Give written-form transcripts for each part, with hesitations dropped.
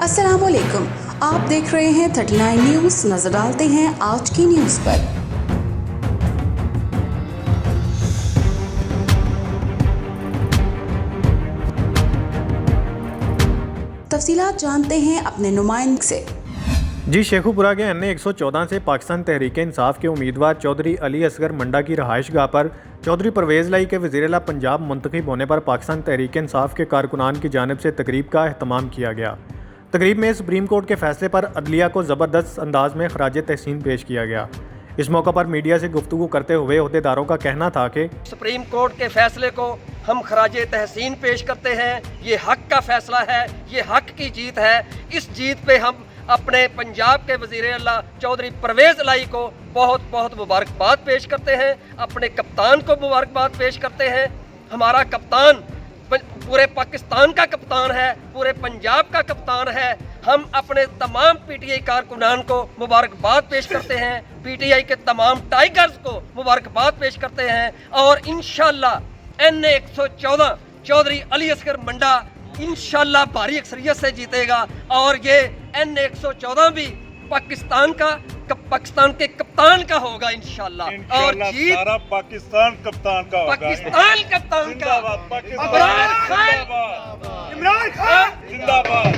अस्सलाम वालेकुम, आप देख रहे हैं 39 न्यूज़। नजर डालते हैं आज की न्यूज़ पर। तफसीलात जानते हैं अपने नुमाइंदे से। जी, शेखुपुरा के NA 114 से पाकिस्तान तहरीक इंसाफ के उम्मीदवार चौधरी अली असगर मंडा की रहायशगाह पर चौधरी परवेज़ लाई के वज़ीर-ए-आला पंजाब मुंतखब होने पर पाकिस्तान तहरीक इंसाफ के कारकुनान की जानिब से तकरीब का अहतमाम किया गया। तकरीब में सुप्रीम कोर्ट के फैसले पर अदलिया को ज़बरदस्त अंदाज में खराज तहसीन पेश किया गया। इस मौका पर मीडिया से गुफ्तगू करते हुए अहदेदारों का कहना था कि सुप्रीम कोर्ट के फैसले को हम खराज तहसीन पेश करते हैं। ये हक का फैसला है, ये हक की जीत है। इस जीत पे हम अपने पंजाब के वज़ीर-ए-आला चौधरी परवेज़ लाई को बहुत बहुत मुबारकबाद पेश करते हैं। अपने कप्तान को मुबारकबाद पेश करते हैं। हमारा कप्तान पूरे पाकिस्तान का कप्तान है, पूरे पंजाब का कप्तान है। हम अपने तमाम PTI कारकुनान को मुबारकबाद पेश करते हैं, PTI के तमाम टाइगर्स को मुबारकबाद पेश करते हैं। और इंशाल्लाह NA 114 चौधरी अली असगर मंडा इंशाल्लाह भारी अक्सरियत से जीतेगा। और ये NA 114 भी पाकिस्तान के कप्तान का होगा इंशाल्लाह। और जीत सारा पाकिस्तान कप्तान का होगा। पाकिस्तान कप्तान का। इमरान खान जिंदाबाद।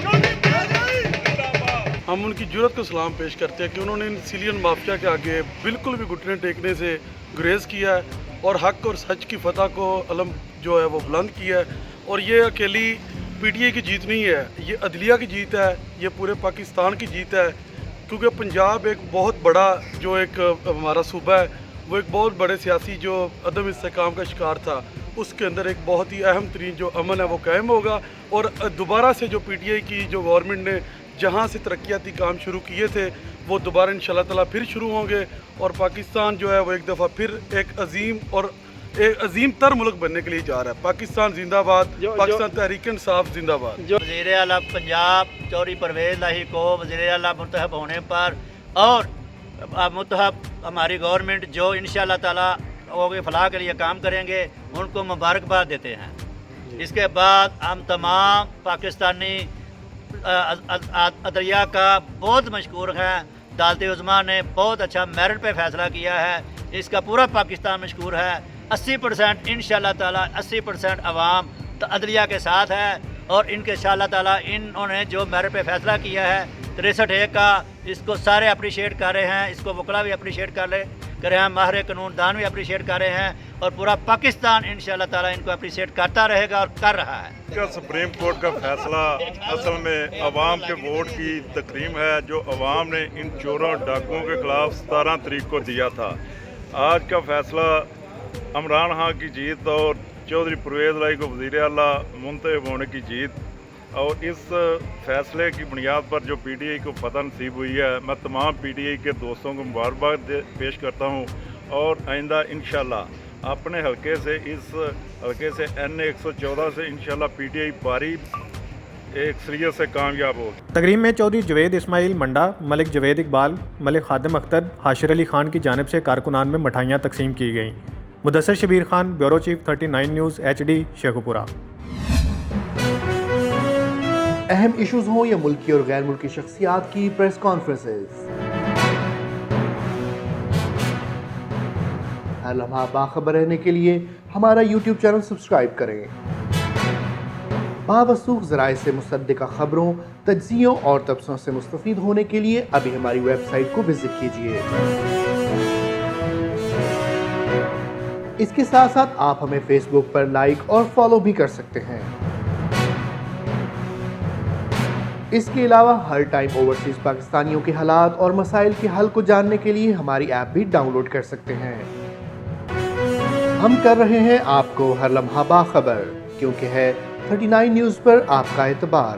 हम उनकी जुर्रत को सलाम पेश करते हैं कि उन्होंने इन सिलियन माफिया के आगे बिल्कुल भी घुटने टेकने से गुरेज किया है और हक और सच की फतह को अलम जो है वो बुलंद किया है। और ये अकेली PTI की जीत नहीं है, ये अदलिया की जीत है, ये पूरे पाकिस्तान की जीत है। क्योंकि पंजाब एक बहुत बड़ा जो एक हमारा सूबा है, वो एक बहुत बड़े सियासी जो अदम इस्तेहकाम का शिकार था, उसके अंदर एक बहुत ही अहम तरीन जो अमन है वो कायम होगा। और दोबारा से जो PTI की जो गवर्नमेंट ने जहाँ से तरक्याती काम शुरू किए थे वो दोबारा इंशाल्लाह ताला फिर शुरू होंगे और पाकिस्तान जो है वो एक दफ़ा फिर एक अजीम तर मुल्क बनने के लिए जा रहा है। पाकिस्तान जिंदाबाद, पाकिस्तान तहरीक इंसाफ जिंदाबाद। वज़ीर-ए-आला पंजाब चौधरी परवेज़ लाई को वज़ीर-ए-आला मुंतखब होने पर और मुंतखब हमारी गवर्नमेंट जो इंशाल्लाह ताला लोगों की फलाह के लिए काम करेंगे, उनको मुबारकबाद देते हैं। इसके बाद हम तमाम पाकिस्तानी अदलिया का बहुत मशकूर हैं। अदालत उज़्मा ने बहुत अच्छा मेरिट पे फैसला किया है, इसका पूरा पाकिस्तान मशकूर है। 80% इंशाल्लाह ताला 80% अवाम तो अदलिया के साथ है। और इनके इंशाल्लाह ताला इन्होंने जो मेरिट पे फैसला किया है 63A का, इसको सारे अप्रिशिएट कर रहे हैं, इसको वकला भी अप्रिशिएट कर रहे हैं, माहिर कानून दान भी अप्रिशिएट कर रहे हैं और पूरा पाकिस्तान इंशाल्लाह ताला इनको अप्रिशिएट करता रहेगा और कर रहा है। क्या सुप्रीम कोर्ट का फैसला असल में अवाम के वोट की तकरीम है, जो अवाम ने इन चोरों डाकुओं के खिलाफ 17 तारीख को दिया था। आज का फैसला इमरान खान की जीत और चौधरी परवेज़ लाई को वज़ीर-ए-आला मुंतखब होने की जीत, और इस फैसले की बुनियाद पर जो PTI को फतह नसीब हुई है, मैं तमाम PTI के दोस्तों को मुबारकबाद पेश करता हूँ। और आइंदा इंशाल्लाह अपने हल्के से इस हल्के से NA 114 से इंशाल्लाह PTI भारी अक्सरियत से कामयाब हो। तकरीब में चौधरी जवेद इस्माइल मंडा, मलिक जवेद इकबाल, मलिक खादिम अख्तर, हाशिर अली खान की जानिब से कारकुनान में मिठाइयाँ तकसीम की गईं। Mudassar Shabbir Khan, bureau chief 39 news HD, Sheikhupura. अहम इश्यूज हों या मुल्की और गैर मुल्की शख्सियात की प्रेस कॉन्फ्रेंसेस, हर लम्हा बाखबर रहने के लिए हमारा YouTube चैनल सब्सक्राइब करें। बावसूख ज़राए से मुसद्दिक़ा खबरों, तज्ज़ियों और तबसरों से मुस्तफ़ीद होने के लिए अभी हमारी वेबसाइट को विजिट कीजिए। इसके साथ साथ आप हमें फेसबुक पर लाइक और फॉलो भी कर सकते हैं। इसके अलावा हर टाइम ओवरसीज पाकिस्तानियों के हालात और मसाइल के हल को जानने के लिए हमारी ऐप भी डाउनलोड कर सकते हैं। हम कर रहे हैं आपको हर लम्हा बाखबर, क्योंकि है 39 न्यूज़ पर आपका एतबार।